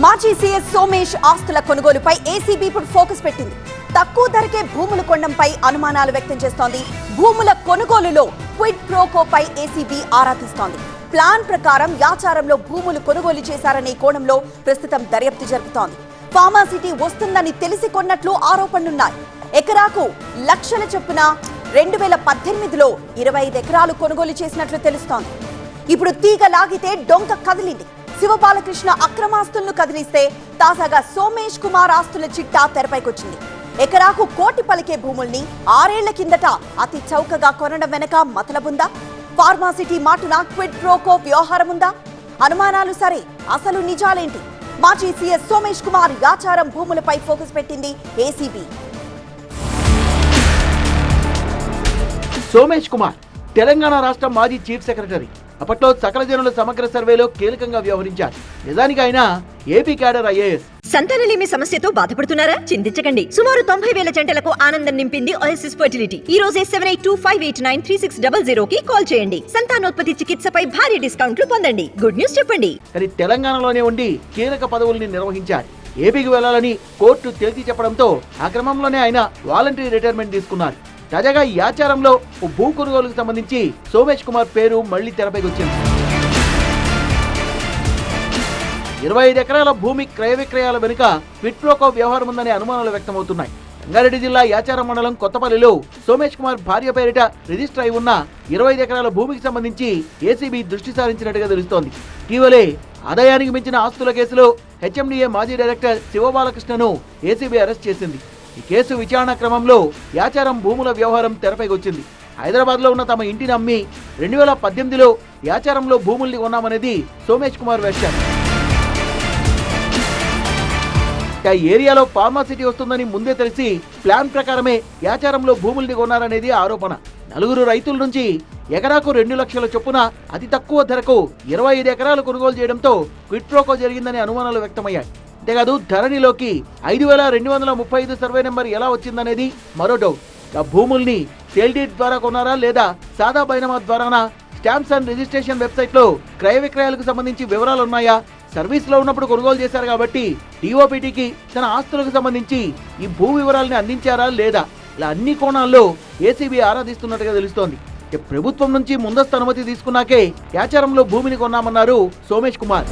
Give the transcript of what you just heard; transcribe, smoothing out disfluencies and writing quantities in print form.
మాజీ సీఎస్ సోమేష్ ఆస్తుల కొనుగోలుపై ఏసీబీ ఇప్పుడు ఫోకస్ పెట్టింది. తక్కువ ధరకే భూములు కొనడంపై అనుమానాలు వ్యక్తం చేస్తోంది. భూముల కొనుగోలులో క్విడ్ ప్రోకోపై ఏసీబీ ఆరా తీస్తోంది. ప్లాన్ ప్రకారం యాచారంలో భూములు కొనుగోలు చేశారనే కోణంలో ప్రస్తుతం దర్యాప్తు జరుగుతోంది. ఫార్మాసిటీ వస్తుందని తెలిసి కొన్నట్లు ఆరోపణలున్నాయి. ఎకరాకు లక్షల చొప్పున 2018లో 25 ఎకరాలు కొనుగోలు చేసినట్లు తెలుస్తోంది. ఇప్పుడు తీగ లాగితే డొంక కదిలింది. శివబాలకృష్ణ అక్రమాస్తులను కదిలిస్తే తాజాగా సోమేష్ కుమార్ ఆస్తుల చిట్టా తెరపైకొచ్చింది. ఎకరాకు కోటి పలికే భూముల్ని 6 ఏళ్ల కిందట అతి చౌకగా కొనడం వెనక మతలబుందా? ఫార్మాసిటీ మాటున క్విడ్ ప్రోకో వ్యవహారం ఉందా? అనుమానాలు సరే, అసలు నిజాలేంటి? మాజీ సీఎస్ సోమేష్ కుమార్ యాచారం భూములపై ఫోకస్ పెట్టింది ఏసీబీ. సోమేష్ కుమార్ తెలంగాణ రాష్ట్ర మాజీ చీఫ్ సెక్రటరీ. అప్పట్లో సకల జనుల సమగ్ర సర్వేలో కీలకంగా వ్యవహరించారు. నిజానికి ఆయన ఏపీ క్యాడర్ ఐఏఎస్. సంతానలేమి సమస్యతో బాధపడుతున్నారా? చింతించకండి. సుమారు 90,000 జంటలకు ఆనందం నింపింది ఓఎస్ఎస్ ఫర్టిలిటీ. ఈ రోజే 7825893600 కి కాల్ చేయండి. సంతానోత్పత్తి చికిత్సపై భారీ డిస్కౌంట్లు పొందండి. గుడ్ న్యూస్ చెప్పండి. కానీ తెలంగాణలోనే ఉండి కీలక పదవుల్ని నిర్వహించారు. ఏపీకి వెళ్లాలని కోర్టు తేల్చి చెప్పడంతో ఆ క్రమంలోనే ఆయన వాలంటరీ రిటైర్మెంట్ తీసుకున్నారు. తాజాగా ఈ ఆచారంలో భూ కొనుగోలుకు సంబంధించి సోమేష్ కుమార్ పేరు మళ్లీ తెరపైకి వచ్చింది. 25 ఎకరాల భూమి క్రయ విక్రయాల వెనుక క్విడ్ ప్రోకో వ్యవహారం ఉందనే అనుమానాలు వ్యక్తమవుతున్నాయి. రంగారెడ్డి జిల్లా యాచారం మండలం కొత్తపల్లిలో సోమేష్ కుమార్ భార్య పేరిట రిజిస్టర్ అయి ఉన్న 25 ఎకరాల భూమికి సంబంధించి ఏసీబీ దృష్టి సారించినట్టుగా తెలుస్తోంది. ఇటీవలే ఆదాయానికి మించిన ఆస్తుల కేసులో హెచ్ఎండిఏ మాజీ డైరెక్టర్ శివబాలకృష్ణను ఏసీబీ అరెస్ట్ చేసింది. ఈ కేసు విచారణ క్రమంలో యాచారం భూముల వ్యవహారం తెరపైకి వచ్చింది. హైదరాబాద్ లో ఉన్న తమ ఇంటిని అమ్మి 2018లో యాచారంలో భూముల్ని కొన్నామనేది సోమేష్ కుమార్ వెర్షన్. ఆ ఏరియాలో ఫార్మాసిటీ వస్తుందని ముందే తెలిసి ప్లాన్ ప్రకారమే యాచారంలో భూముల్ని కొన్నారనేది ఆరోపణ. 4 రైతుల నుంచి ఎకరాకు 2 లక్షల చొప్పున అతి తక్కువ ధరకు 25 ఎకరాలు కొనుగోలు చేయడంతో క్విడ్ ప్రోకో జరిగిందనే అనుమానాలు వ్యక్తమయ్యాయి. అంతేకాదు ధరణిలోకి 5235 సర్వే నెంబర్ ఎలా వచ్చిందనేది మరో డౌట్. ఆ భూముల్ని సేల్ డీడ్ ద్వారా కొన్నారా లేదా సాదా బైనామా ద్వారానా? స్టాంప్స్ అండ్ రిజిస్ట్రేషన్ వెబ్సైట్ లో క్రయ విక్రయాలకు సంబంధించి వివరాలు ఉన్నాయా? సర్వీస్ లో ఉన్నప్పుడు కొనుగోలు చేశారు కాబట్టి టీఓపీటీకి తన ఆస్తులకు సంబంధించి ఈ భూ వివరాలని అందించారా లేదా? ఇలా అన్ని కోణాల్లో ఏసీబీ ఆరాధిస్తున్నట్టుగా తెలుస్తోంది. ప్రభుత్వం నుంచి ముందస్తు అనుమతి తీసుకున్నాకే యాచారంలో భూమిని కొన్నామన్నారు సోమేష్ కుమార్.